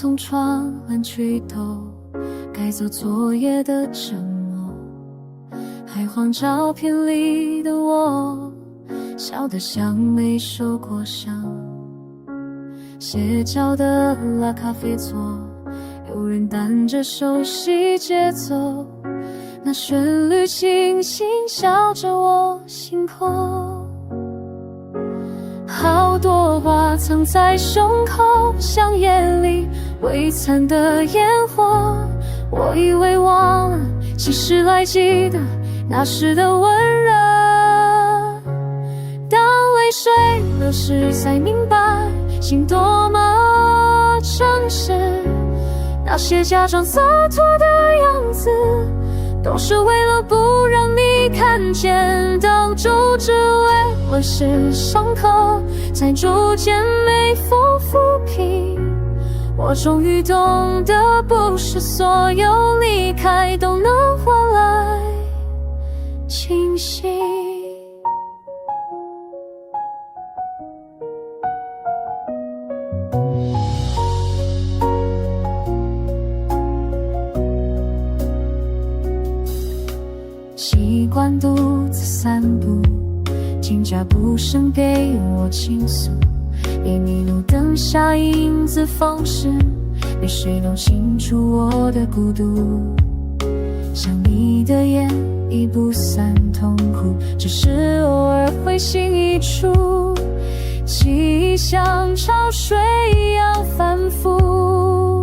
从窗栏去抖，改走昨夜的折磨。还晃照片里的我，笑得像没受过伤。斜角的拉咖啡座，有人弹着熟悉节奏，那旋律清新笑着我心口。好多话藏在胸口，像夜里微残的烟火。我以为忘了，其实还记得那时的温热。当泪水流逝，才明白心多么诚实。那些假装洒脱的样子，都是为了不让你看见。当初只为了是伤口，才逐渐没缝复平。我终于懂得，不是所有离开都能换来清醒。习惯独自散步，请脚步声给我倾诉。一迷路灯下影子放矢，没谁懂清楚我的孤独。想你的眼已不散痛苦，只是偶尔会心一触。记忆像潮水一样反复，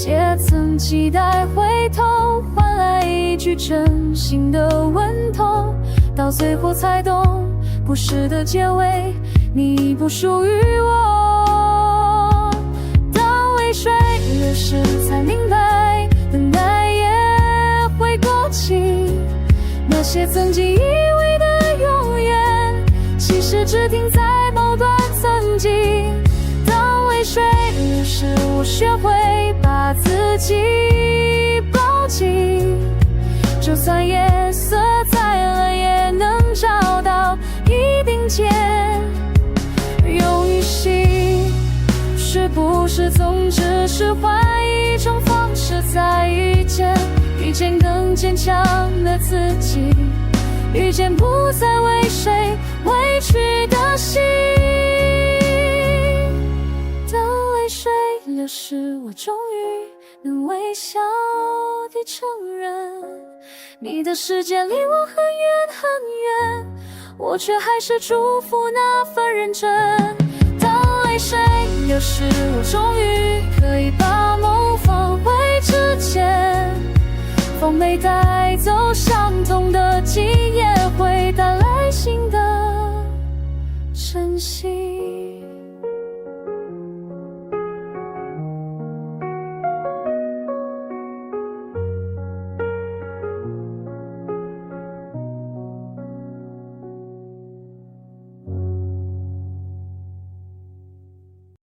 也曾期待回头换来一句真心的问候，到最后才懂，故事的结尾你已不属于我。当泪水流逝，才明白等待也会过期。那些曾经以为的永远，其实只停在某段曾经。当泪水流逝，我学会把自己抱紧，就算夜色再蓝，也能找到一定间。用一心，是不是总只是换一种方式再遇见？遇见更坚强的自己，遇见不再为谁委屈的心。当泪水流逝，我终于能微笑地承认，你的世界离我很远很远，我却还是祝福那份认真。当泪水流逝，我终于可以把梦放回之前。风没带走伤痛的记忆，也会带来新的真心。